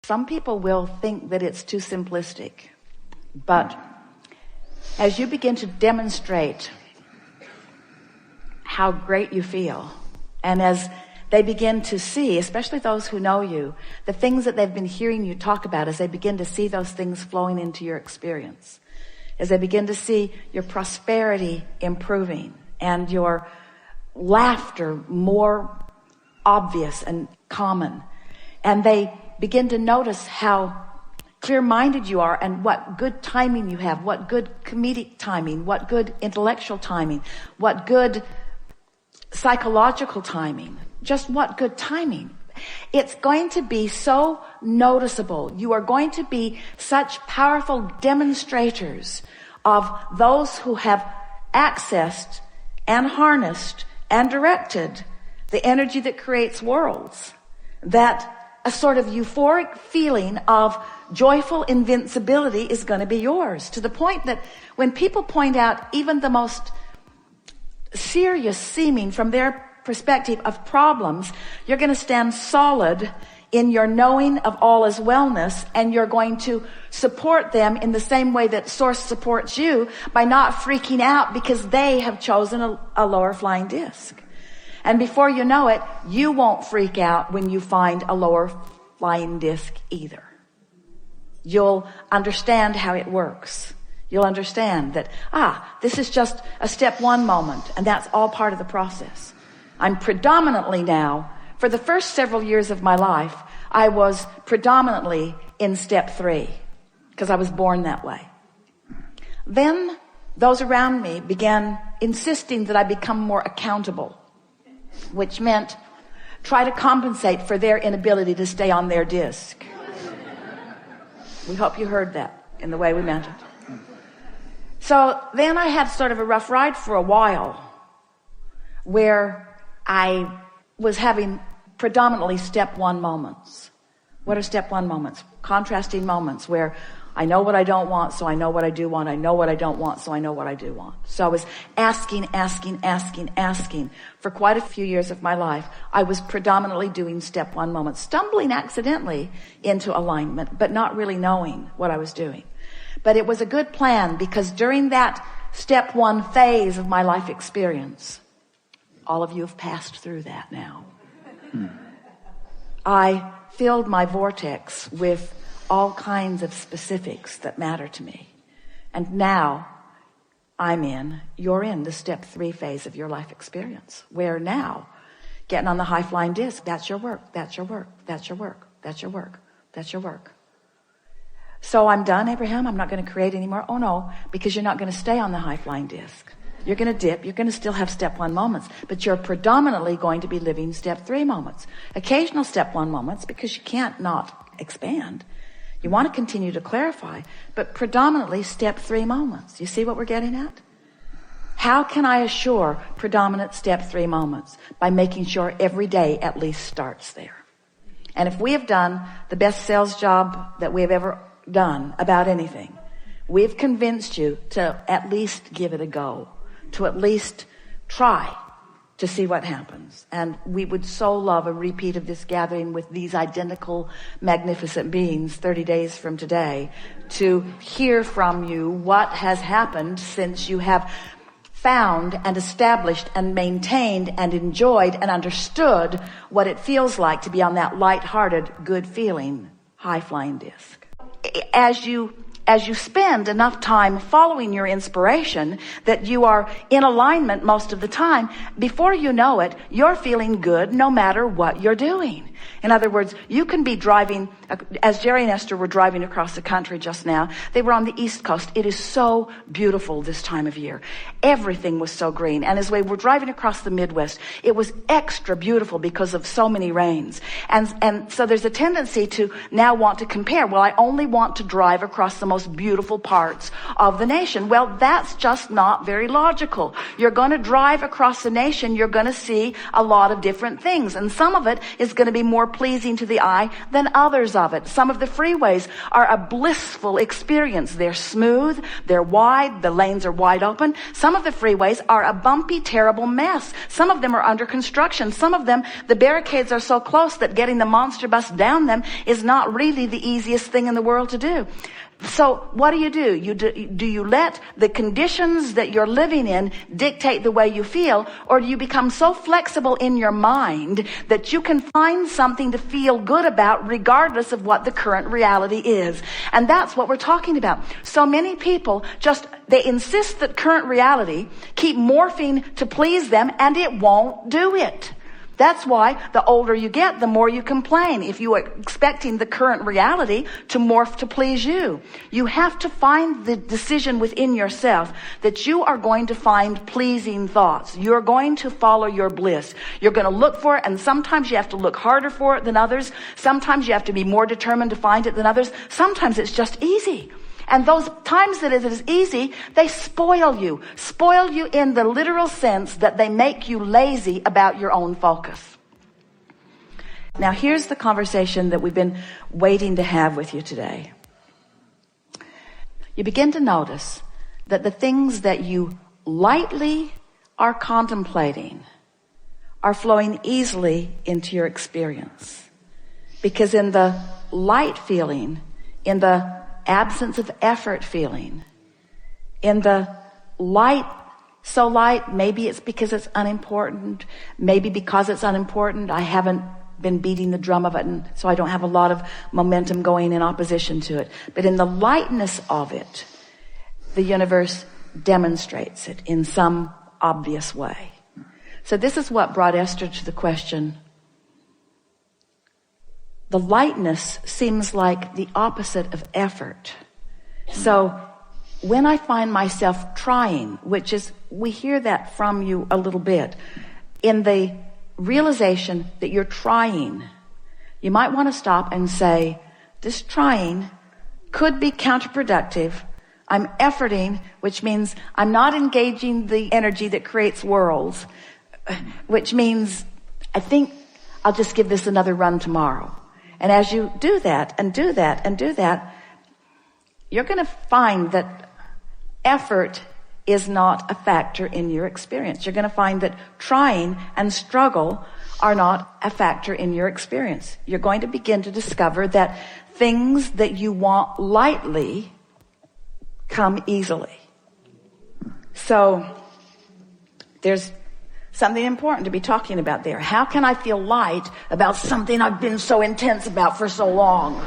Some people will think that it's too simplistic, but as you begin to demonstrate how great you feel, and as they begin to see, especially those who know you, the things that they've been hearing you talk about, as they begin to see those things flowing into your experience, as they begin to see your prosperity improving and your laughter more obvious and common, and they begin to notice how clear-minded you are and what good timing you have, what good comedic timing, what good intellectual timing, what good psychological timing, just what good timing. It's going to be so noticeable. You are going to be such powerful demonstrators of those who have accessed and harnessed and directed the energy that creates worlds, that a sort of euphoric feeling of joyful invincibility is going to be yours, to the point that when people point out even the most serious seeming from their perspective of problems, you're going to stand solid in your knowing of all is wellness, and you're going to support them in the same way that Source supports you, by not freaking out because they have chosen a lower flying disc. And before you know it, you won't freak out when you find a lower flying disc either. You'll understand how it works. You'll understand that, this is just a step one moment, and that's all part of the process. I'm predominantly now, for the first several years of my life, I was predominantly in step 3, because I was born that way. Then those around me began insisting that I become more accountable, which meant try to compensate for their inability to stay on their disc. We hope you heard that in the way we meant it. So then I had sort of a rough ride for a while, where I was having predominantly step 1 moments. What are step 1 moments? Contrasting moments where I know what I don't want, so I know what I do want. I know what I don't want, so I know what I do want. So I was asking for quite a few years of my life. I was predominantly doing step 1 moments, stumbling accidentally into alignment, but not really knowing what I was doing. But it was a good plan, because during that step 1 phase of my life experience, all of you have passed through that now. I filled my vortex with all kinds of specifics that matter to me. And now you're in the step 3 phase of your life experience, where now getting on the high flying disc, that's your work, that's your work, that's your work, that's your work, that's your work. So I'm done, Abraham, I'm not going to create anymore. Oh no, because you're not going to stay on the high flying disc. You're going to dip. You're going to still have step 1 moments, but you're predominantly going to be living step 3 moments. Occasional step 1 moments, because you can't not expand. You want to continue to clarify, but predominantly step 3 moments. You see what we're getting at? How can I assure predominant step 3 moments? By making sure every day at least starts there. And if we have done the best sales job that we have ever done about anything, we've convinced you to at least give it a go, to at least try to see what happens. And we would so love a repeat of this gathering with these identical magnificent beings 30 days from today, to hear from you what has happened since you have found and established and maintained and enjoyed and understood what it feels like to be on that light-hearted, good feeling high flying disc. As you spend enough time following your inspiration, that you are in alignment most of the time, before you know it, you're feeling good no matter what you're doing. In other words, you can be driving, as Jerry and Esther were driving across the country just now. They were on the East Coast. It is so beautiful this time of year. Everything was so green. And as we were driving across the Midwest, it was extra beautiful because of so many rains. And so there's a tendency to now want to compare. Well, I only want to drive across the most beautiful parts of the nation. Well, that's just not very logical. You're going to drive across the nation. You're going to see a lot of different things. And some of it is going to be more pleasing to the eye than others of it. Some of the freeways are a blissful experience. They're smooth, they're wide, the lanes are wide open. Some of the freeways are a bumpy, terrible mess. Some of them are under construction. Some of them, the barricades are so close that getting the monster bus down them is not really the easiest thing in the world to do. So what do? Do you let the conditions that you're living in dictate the way you feel, or do you become so flexible in your mind that you can find something to feel good about regardless of what the current reality is? And that's what we're talking about. So many people they insist that current reality keep morphing to please them, and it won't do it. That's why the older you get, the more you complain. If you are expecting the current reality to morph to please you, you have to find the decision within yourself that you are going to find pleasing thoughts. You're going to follow your bliss. You're going to look for it, and sometimes you have to look harder for it than others. Sometimes you have to be more determined to find it than others. Sometimes it's just easy. And those times that it is easy, they spoil you in the literal sense that they make you lazy about your own focus. Now, here's the conversation that we've been waiting to have with you today. You begin to notice that the things that you lightly are contemplating are flowing easily into your experience. Because in the light feeling, in the absence of effort feeling, in the light, so light, maybe it's because it's unimportant, maybe because it's unimportant I haven't been beating the drum of it, and so I don't have a lot of momentum going in opposition to it. But in the lightness of it, the universe demonstrates it in some obvious way. So this is what brought Esther to the question. The lightness seems like the opposite of effort. So when I find myself trying, which is, we hear that from you a little bit, in the realization that you're trying, you might want to stop and say, this trying could be counterproductive. I'm efforting, which means I'm not engaging the energy that creates worlds, which means I think I'll just give this another run tomorrow. And as you do that and do that and do that, you're going to find that effort is not a factor in your experience. You're going to find that trying and struggle are not a factor in your experience. You're going to begin to discover that things that you want lightly come easily. So there's something important to be talking about there. How can I feel light about something I've been so intense about for so long?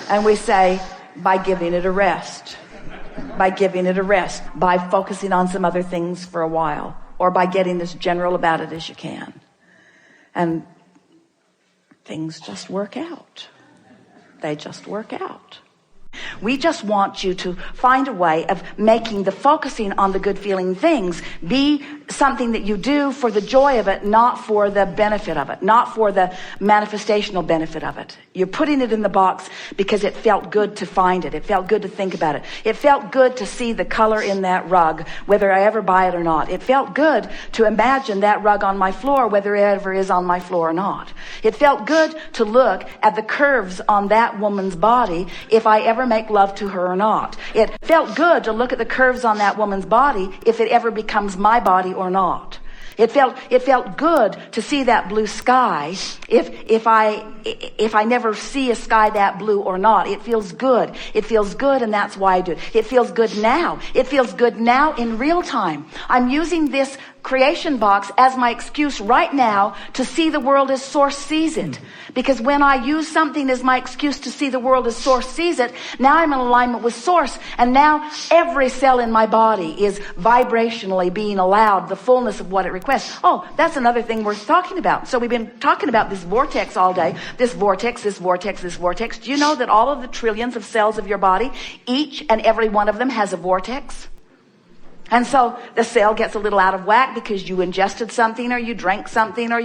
And we say, by giving it a rest. By giving it a rest. By focusing on some other things for a while. Or by getting as general about it as you can. And things just work out. They just work out. We just want you to find a way of making the focusing on the good feeling things be something that you do for the joy of it, not for the benefit of it, not for the manifestational benefit of it. You're putting it in the box because it felt good to find it. It felt good to think about it. It felt good to see the color in that rug, whether I ever buy it or not. It felt good to imagine that rug on my floor, whether it ever is on my floor or not. It felt good to look at the curves on that woman's body if I ever make love to her or not. It felt good to look at the curves on that woman's body if it ever becomes my body or not. It felt good to see that blue sky if I never see a sky that blue or not. It feels good. It feels good, and that's why I do it. It feels good now. It feels good now in real time. I'm using this creation box as my excuse right now to see the world as Source sees it. Because when I use something as my excuse to see the world as Source sees it, now I'm in alignment with Source. And now every cell in my body is vibrationally being allowed the fullness of what it requests. Oh, that's another thing worth talking about. So we've been talking about this vortex all day. This vortex, this vortex, this vortex. Do you know that all of the trillions of cells of your body, each and every one of them has a vortex? And so the cell gets a little out of whack because you ingested something, or you drank something, or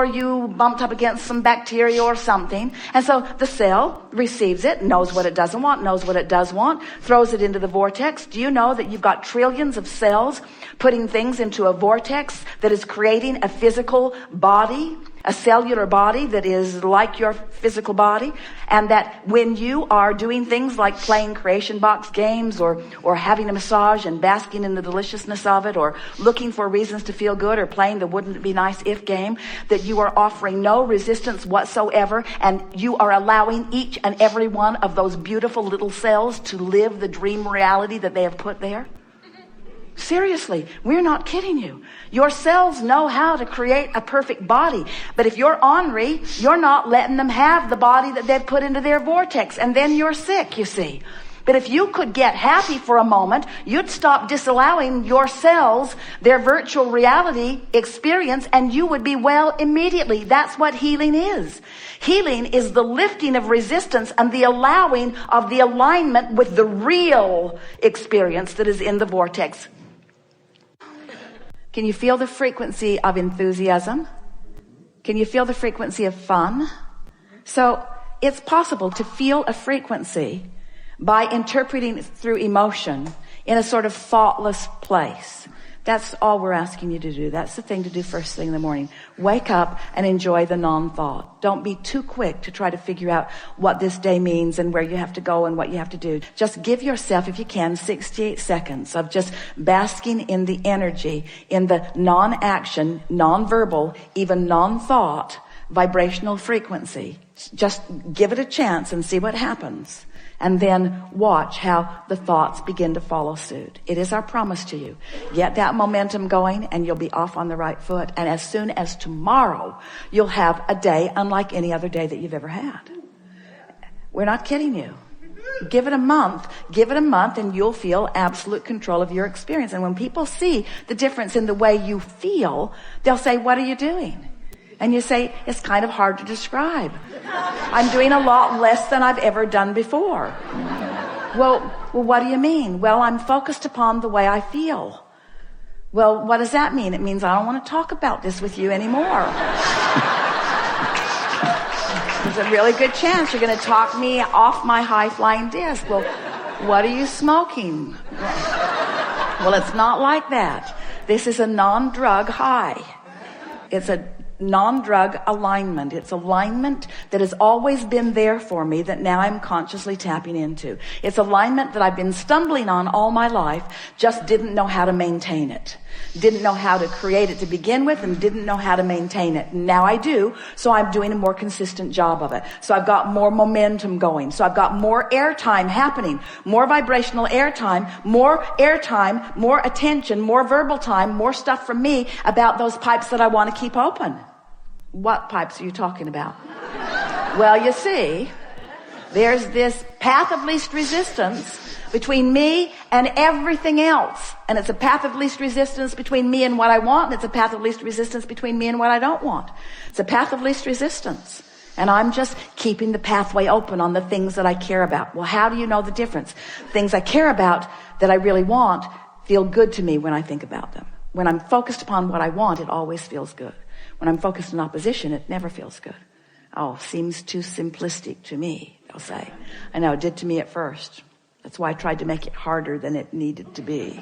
you bumped up against some bacteria or something. And so the cell receives it, knows what it doesn't want, knows what it does want, throws it into the vortex. Do you know that you've got trillions of cells putting things into a vortex that is creating a physical body? a cellular body that is like your physical body, and that when you are doing things like playing creation box games or having a massage and basking in the deliciousness of it, or looking for reasons to feel good, or playing the wouldn't it be nice if game, that you are offering no resistance whatsoever, and you are allowing each and every one of those beautiful little cells to live the dream reality that they have put there? Seriously, we're not kidding you. Your cells know how to create a perfect body. But if you're ornery, you're not letting them have the body that they've put into their vortex. And then you're sick, you see. But if you could get happy for a moment, you'd stop disallowing your cells their virtual reality experience, and you would be well immediately. That's what healing is. Healing is the lifting of resistance and the allowing of the alignment with the real experience that is in the vortex. Can you feel the frequency of enthusiasm? Can you feel the frequency of fun? So it's possible to feel a frequency by interpreting it through emotion in a sort of thoughtless place. That's all we're asking you to do. That's the thing to do first thing in the morning. Wake up and enjoy the non-thought. Don't be too quick to try to figure out what this day means and where you have to go and what you have to do. Just give yourself, if you can, 68 seconds of just basking in the energy, in the non-action, non-verbal, even non-thought vibrational frequency. Just give it a chance and see what happens. And then watch how the thoughts begin to follow suit. It is our promise to you. Get that momentum going and you'll be off on the right foot. And as soon as tomorrow, you'll have a day unlike any other day that you've ever had. We're not kidding you. Give it a month and you'll feel absolute control of your experience. And when people see the difference in the way you feel, they'll say, what are you doing? And you say, it's kind of hard to describe. I'm doing a lot less than I've ever done before. Well, what do you mean? Well, I'm focused upon the way I feel. Well, what does that mean? It means I don't want to talk about this with you anymore. There's a really good chance you're going to talk me off my high-flying disc. Well, what are you smoking? Well, it's not like that. This is a non-drug high. It's a non-drug alignment. It's alignment that has always been there for me that now I'm consciously tapping into. It's alignment that I've been stumbling on all my life, just didn't know how to maintain it. Didn't know how to create it to begin with and didn't know how to maintain it. Now I do, so I'm doing a more consistent job of it. So I've got more momentum going. So I've got more airtime happening, more vibrational airtime, more attention, more verbal time, more stuff from me about those pipes that I want to keep open. What pipes are you talking about? Well, you see, there's this path of least resistance between me and everything else. And it's a path of least resistance between me and what I want, and it's a path of least resistance between me and what I don't want. It's a path of least resistance. And I'm just keeping the pathway open on the things that I care about. Well, how do you know the difference? Things I care about that I really want feel good to me when I think about them. When I'm focused upon what I want, it always feels good. When I'm focused in opposition, it never feels good. Oh, seems too simplistic to me, they'll say. I know, it did to me at first. That's why I tried to make it harder than it needed to be.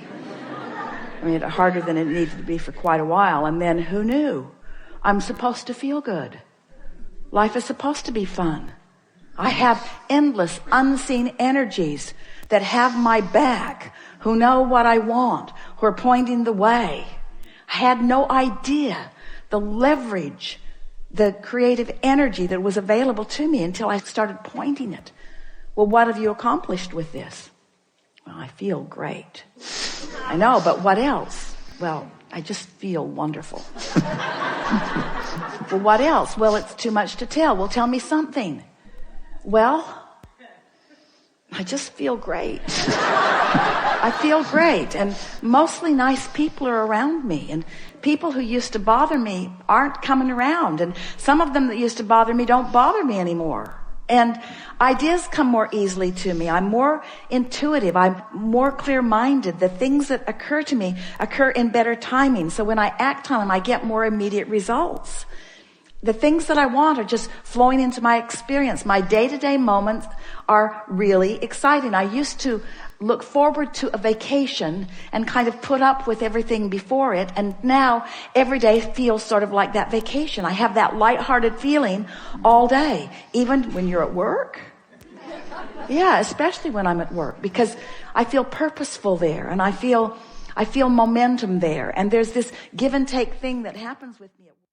I mean, harder than it needed to be for quite a while. And then who knew? I'm supposed to feel good. Life is supposed to be fun. I have endless unseen energies that have my back, who know what I want, who are pointing the way. I had no idea the leverage, the creative energy that was available to me until I started pointing it. Well, what have you accomplished with this? Well, I feel great. I know, but what else? Well, I just feel wonderful. Well, what else? Well, it's too much to tell. Well, tell me something. Well, I just feel great. I feel great. And mostly nice people are around me. And people who used to bother me aren't coming around. And some of them that used to bother me don't bother me anymore. And ideas come more easily to me. I'm more intuitive. I'm more clear-minded. The things that occur to me occur in better timing. So when I act on them, I get more immediate results. The things that I want are just flowing into my experience. My day-to-day moments are really exciting. I used to look forward to a vacation and kind of put up with everything before it. And now every day feels sort of like that vacation. I have that lighthearted feeling all day, even when you're at work. Yeah, especially when I'm at work, because I feel purposeful there, and I feel momentum there. And there's this give and take thing that happens with me at work.